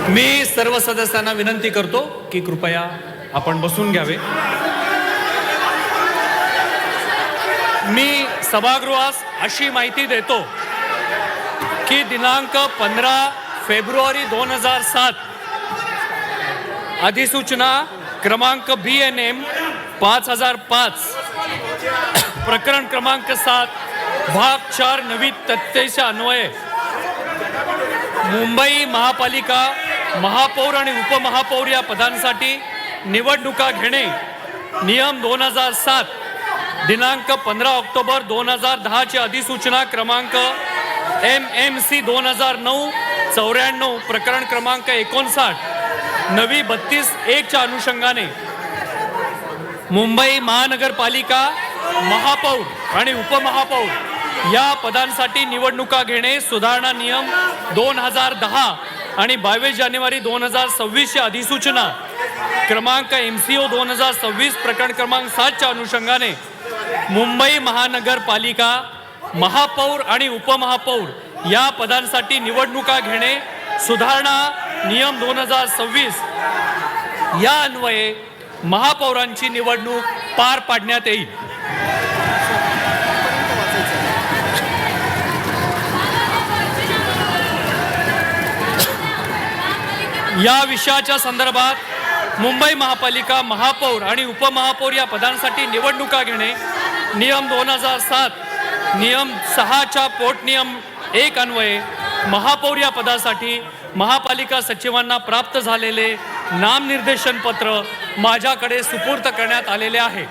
मी सर्व सदस्यांना विनंती करतो की कृपया आपण बसून घ्यावे. मी सभागृहास अशी माहिती देतो की दिनांक 15 फेब्रुवारी 2007 अधिसूचना क्रमांक BNM 5005 प्रकरण क्रमांक 7 भाग 4 नवी तथ्याच्या अन्वये मुंबई महापालिका महापौर आणि उपमहापौर या पदांसाठी निवडणुका घेणे नियम 2007 दिनांक 15 ऑक्टोबर 2010 ची अधिसूचना क्रमांक MMC 2009-94 प्रकरण क्रमांक 59 नवी 32-1 च्या अनुषंगाने मुंबई महानगरपालिका महापौर आणि उपमहापौर या पदांसाठी निवडणुका घेणे सुधारणा नियम 2010 आणि 22 जानेवारी 2026 ची अधिसूचना क्रमांक MCO 2026 प्रकरण क्रमांक 7 च्या अनुषंगाने मुंबई महानगरपालिका महापौर आणि उपमहापौर या पदांसाठी निवडणुका घेणे सुधारणा नियम 2026 या अन्वये महापौरांची निवडणूक पार पाडण्यात येईल. या विषयाच्या संदर्भात मुंबई महापालिका महापौर आणि उपमहापौर या पदांसाठी निवडणुका घेणे नियम 2007 नियम 6 च्या पोटनियम 1 अन्वये महापौर या पदासाठी महापालिका सचिवांना प्राप्त झालेले नामनिर्देशन पत्र माझ्याकडे सुपूर्द करण्यात आलेले आहे.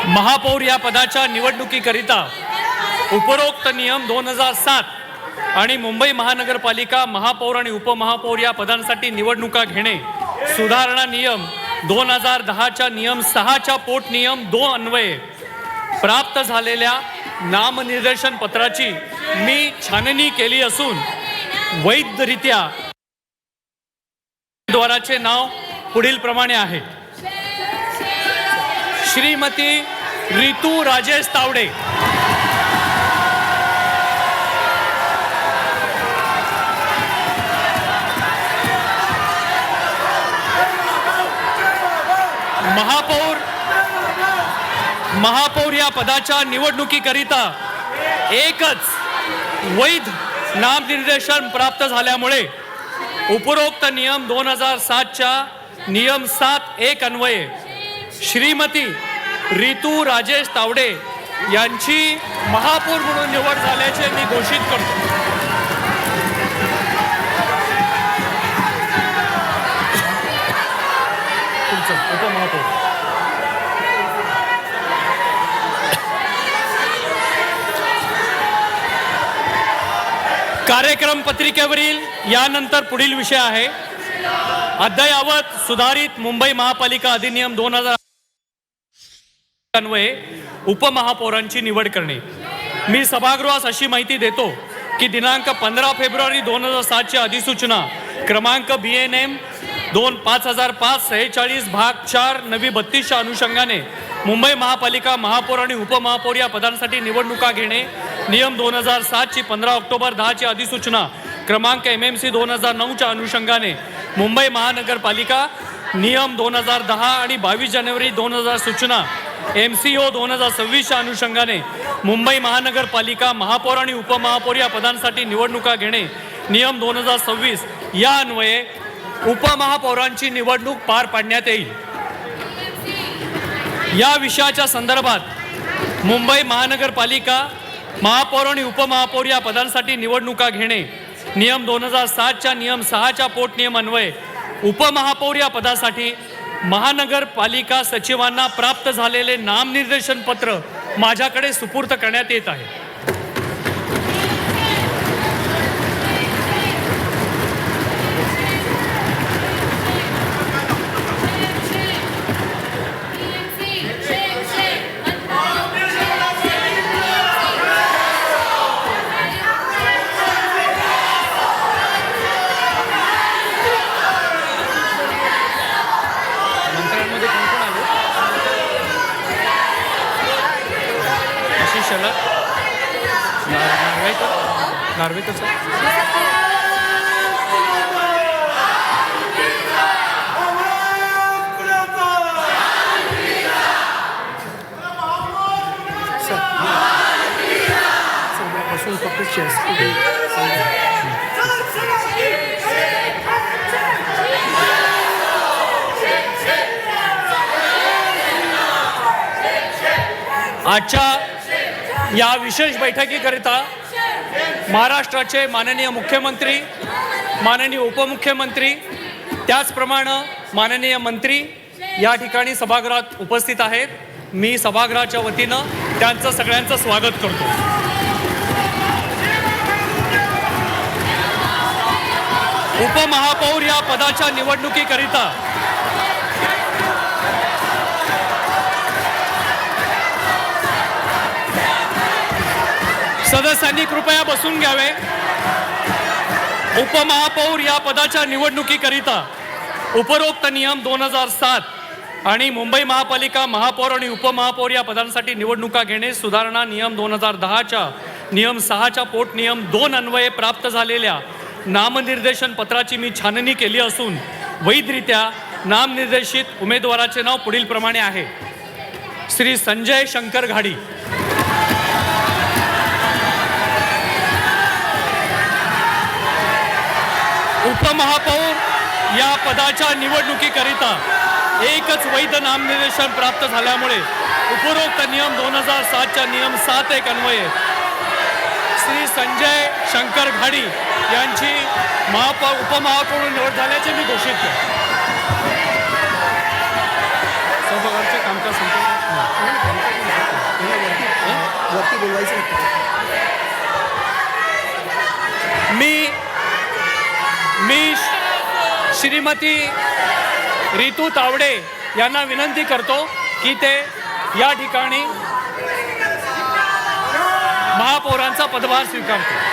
महापौर या पदाच्या निवडणुकीकरिता उपरोक्त नियम 2007 आणि मुंबई महानगरपालिका महापौर आणि उपमहापौर या पदांसाठी निवडणुका घेणे सुधारणा नियम 2010 च्या नियम 6 च्या पोटनियम 2 अन्वये प्राप्त झालेल्या नामनिर्देशन पत्राची मी छाननी केली असून वैधरित्या उमेदवाराचे नाव पुढील प्रमाणे आहे. श्रीमती रितू राजेश तावडे, महापौर या पदाच्या निवडणुकीकरिता एकच वैध नामनिर्देशन प्राप्त झाल्यामुळे उपरोक्त नियम 2007 च्या नियम 7(1) अन्वये श्रीमती रितू राजेश तावडे यांची महापौर म्हणून निवड झाल्याचे मी घोषित करतो. उपमहापौर कार्यक्रम पत्रिकेवरील यानंतर पुढील विषय आहे अद्ययावत सुधारित मुंबई महापालिका अधिनियम 2000 अन्वये उपमहापौरांची निवड करणे. मी सभागृहास अशी माहिती देतो की दिनांक 15 फेब्रुवारी 2007 ची अधिसूचना क्रमांक BNM 5005-46 भाग 4 नवी 32 च्या अनुषंगाने मुंबई महापालिका महापौर आणि उपमहापौर या पदांसाठी निवडणुका घेणे नियम 2007ची 15 ऑक्टोबर 10ची अधिसूचना क्रमांक MMC 2009च्या अनुषंगाने मुंबई महानगरपालिका नियम 2010 आणि 22 जानेवारी 2000 सूचना MCO 2026च्या अनुषंगाने मुंबई महानगरपालिका महापौर आणि उपमहापौर या पदांसाठी निवडणुका घेणे नियम 2026 या अन्वये उपमहापौरांची निवडणूक पार पाडण्यात येईल। या विषयाच्या संदर्भात मुंबई महानगरपालिका महापौर आणि उपमहापौर या पदांसाठी निवडणुका घेणे नियम 2007च्या नियम 6च्या पोटनियम अन्वये उपमहापौर या पदासाठी महानगरपालिका सचिवांना प्राप्त झालेले नामनिर्देशन पत्र माझ्याकडे सुपूर्द करण्यात येत आहे। नार्वेकर सर आजच्या या विशेष बैठकीकरिता महाराष्ट्राचे माननीय मुख्यमंत्री, माननीय उपमुख्यमंत्री, त्याचप्रमाणे माननीय मंत्री या ठिकाणी सभागृहात उपस्थित आहेत। मी सभागृहाच्या वतीनं त्यांचं सगळ्यांचं स्वागत करतो। उपमहापौर या पदाच्या निवडणुकीकरिता सदस्यांनी कृपया बसून घ्यावे। उपमहापौर या पदाच्या निवडणुकीकरिता उपरोक्त नियम 2007 आणि मुंबई महापालिका महापौर आणि उपमहापौर या पदांसाठी निवडणुका घेणे सुधारणा नियम 2010च्या नियम 6च्या पोट नियम 2 अन्वये प्राप्त झालेल्या नामनिर्देशन पत्राची मी छाननी केली असून वैधरित्या नामनिर्देशित उमेदवाराचे नाव पुढील प्रमाणे आहे। श्री संजय शंकर घाडी, उपमहापौर या पदाच्या निवडणुकीकरिता एकच वैध नामनिर्देशन प्राप्त झाल्यामुळे उपरोक्त नियम 2007च्या नियम 7(1) अन्वये श्री संजय शंकर घाडी यांची उपमहापौर निवड झाल्याचे मी घोषित केले। सभागृहाचे कामकाज मी श्रीमती रितू तावडे यांना विनंती करतो की ते या ठिकाणी महापौरांचा पदभार स्वीकारतो।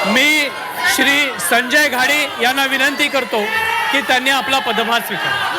मी श्री संजय घाडी यांना विनंती करतो की त्यांनी आपला पदभार स्वीकारावा।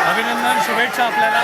अभिनंदन, शुभेच्छा आपल्याला।